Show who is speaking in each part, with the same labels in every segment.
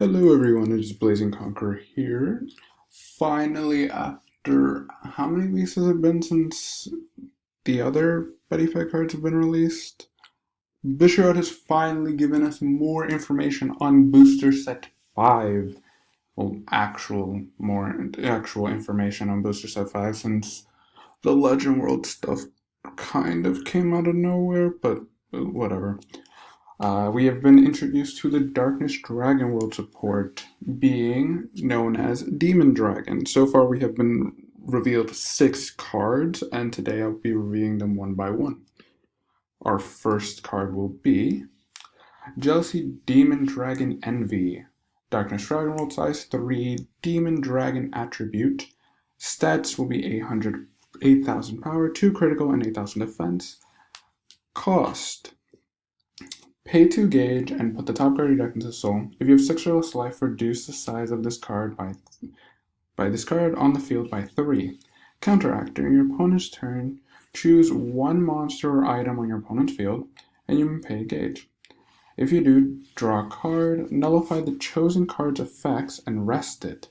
Speaker 1: Hello everyone, it is Blazing Conqueror here. Finally, after how many weeks has it been since the other Buddyfight cards have been released? Bushiroad has finally given us more information on Booster Set 5. Well, actual information on Booster Set 5 since the Legend World stuff kind of came out of nowhere, but whatever. We have been introduced to the Darkness Dragon World support, being known as Demon Dragon. So far, we have been revealed 6 cards, and today I'll be reviewing them one by one. Our first card will be Jealousy Demon Dragon Envy. Darkness Dragon World size 3, Demon Dragon attribute. Stats will be 8,000 power, 2 critical, and 8,000 defense. Cost: pay 2 gauge and put the top card of your deck into soul. If you have 6 or less life, reduce the size of this card by this card on the field by 3. Counteract: during your opponent's turn, choose one monster or item on your opponent's field, and you may pay a gauge. If you do, draw a card, nullify the chosen card's effects, and rest it.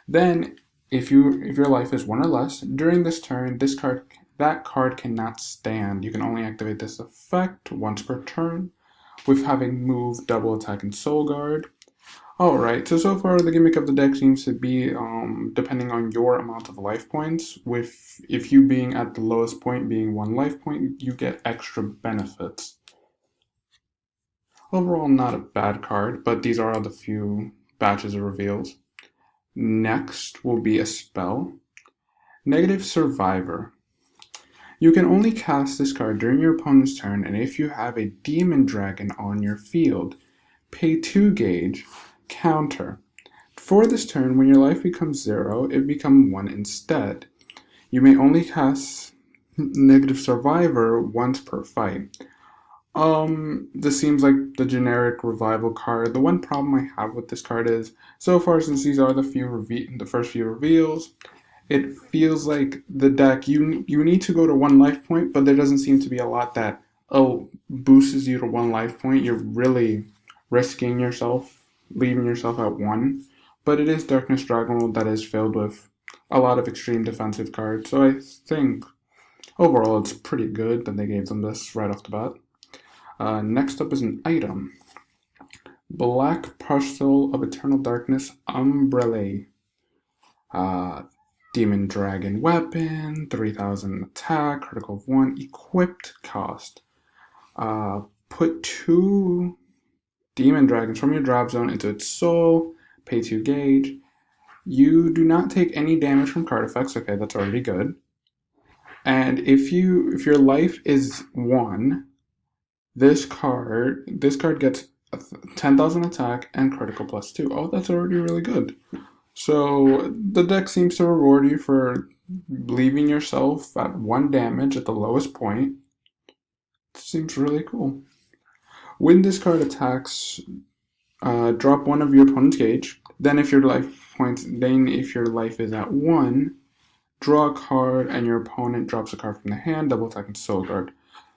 Speaker 1: Then, if your life is 1 or less, during this turn, that card cannot stand. You can only activate this effect once per turn, with having move, double attack, and soul guard. Alright, so far the gimmick of the deck seems to be depending on your amount of life points, with if you being at the lowest point being 1 life point, you get extra benefits. Overall, not a bad card, but these are the few batches of reveals. Next will be a spell. Negative Survivor. You can only cast this card during your opponent's turn, and if you have a Demon Dragon on your field, pay 2 gauge, counter. For this turn, when your life becomes 0, it becomes 1 instead. You may only cast Negative Survivor once per fight. This seems like the generic revival card. The one problem I have with this card is, so far since these are the first few reveals, it feels like the deck, you need to go to 1 life point, but there doesn't seem to be a lot that, boosts you to 1 life point. You're really risking yourself, leaving yourself at 1. But it is Darkness Dragon World that is filled with a lot of extreme defensive cards, so I think overall it's pretty good that they gave them this right off the bat. Next up is an item. Black Parcel of Eternal Darkness Umbrella. Demon Dragon weapon, 3,000 attack, critical of 1, equipped cost. Put 2 Demon Dragons from your drop zone into its soul, pay 2 gauge. You do not take any damage from card effects, okay, that's already good. And if your life is 1, this card gets 10,000 attack and critical plus 2. Oh, that's already really good. So the deck seems to reward you for leaving yourself at 1 damage at the lowest point. Seems really cool. When this card attacks, drop 1 of your opponent's gauge. Then if your life is at 1, draw a card and your opponent drops a card from the hand, double attack and soul guard.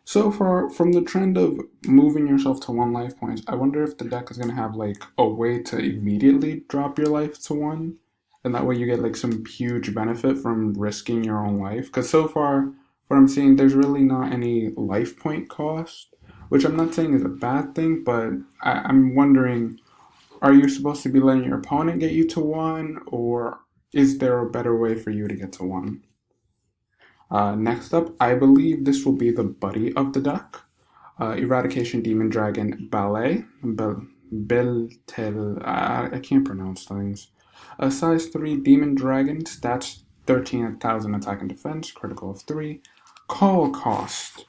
Speaker 1: So far, from the trend of moving yourself to 1 life points, I wonder if the deck is going to have like a way to immediately drop your life to 1, and that way you get like some huge benefit from risking your own life. Because so far, what I'm seeing, there's really not any life point cost, which I'm not saying is a bad thing, but I'm wondering, are you supposed to be letting your opponent get you to 1, or is there a better way for you to get to 1? Next up, I believe this will be the buddy of the deck. Eradication Demon Dragon Ballet. I can't pronounce things. A size 3 Demon Dragon, stats 13,000 attack and defense, critical of 3. Call cost.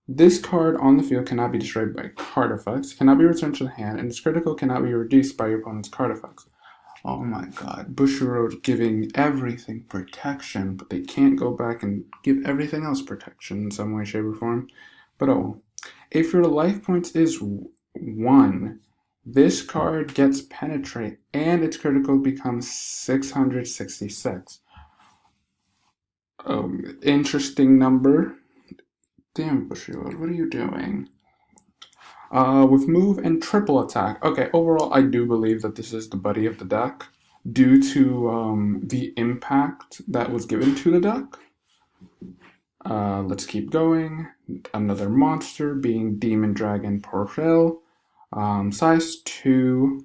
Speaker 1: This card on the field cannot be destroyed by card effects, cannot be returned to the hand, and its critical cannot be reduced by your opponent's card effects. Oh my god, Bushiroad giving everything protection, but they can't go back and give everything else protection in some way, shape, or form. But if your life points is 1, this card gets penetrate, and its critical becomes 666. Interesting number. Damn, Bushiroad, what are you doing? with move and triple attack. Okay, overall, I do believe that this is the buddy of the deck due to the impact that was given to the deck. Let's keep going. Another monster being Demon Dragon Porfel. Size 2.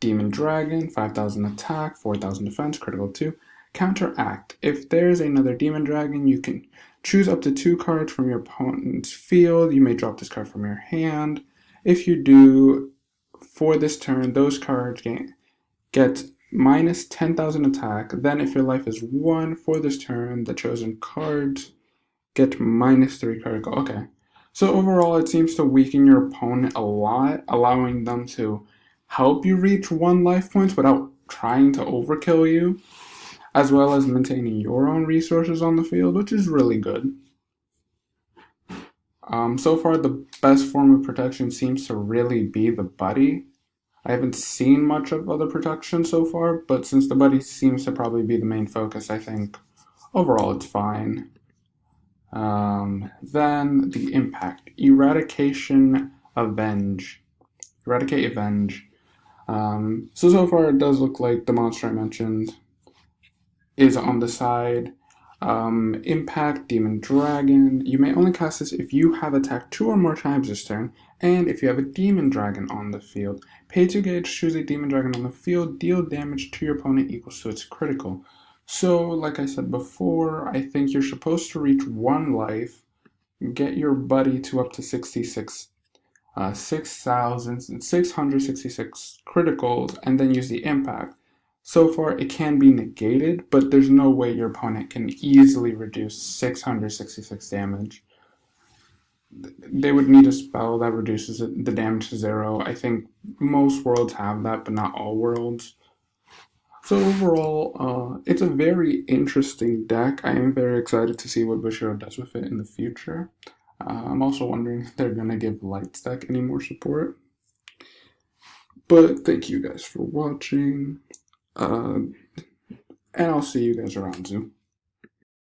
Speaker 1: Demon Dragon, 5,000 attack, 4,000 defense, critical 2. Counteract. If there's another Demon Dragon, you can choose up to 2 cards from your opponent's field. You may drop this card from your hand. If you do, for this turn, those cards get minus 10,000 attack. Then if your life is 1 for this turn, the chosen cards get minus 3 critical. Okay. So overall, it seems to weaken your opponent a lot, allowing them to help you reach 1 life points without trying to overkill you, as well as maintaining your own resources on the field, which is really good. So far, the best form of protection seems to really be the buddy. I haven't seen much of other protection so far, but since the buddy seems to probably be the main focus, I think overall it's fine. Then the impact. Eradication Avenge. Eradicate Avenge. So far it does look like the monster I mentioned is on the side. Impact Demon Dragon. You may only cast this if you have attacked 2 or more times this turn, and if you have a Demon Dragon on the field. Pay 2 gauge, choose a Demon Dragon on the field, deal damage to your opponent equals to its critical. So, like I said before, I think you're supposed to reach 1 life, get your buddy to up to 6,666 criticals, and then use the impact. So far, it can be negated, but there's no way your opponent can easily reduce 666 damage. They would need a spell that reduces the damage to 0. I think most worlds have that, but not all worlds. So overall, it's a very interesting deck. I am very excited to see what Bushiroad does with it in the future. I'm also wondering if they're going to give Light Stack any more support. But thank you guys for watching. And I'll see you guys around soon.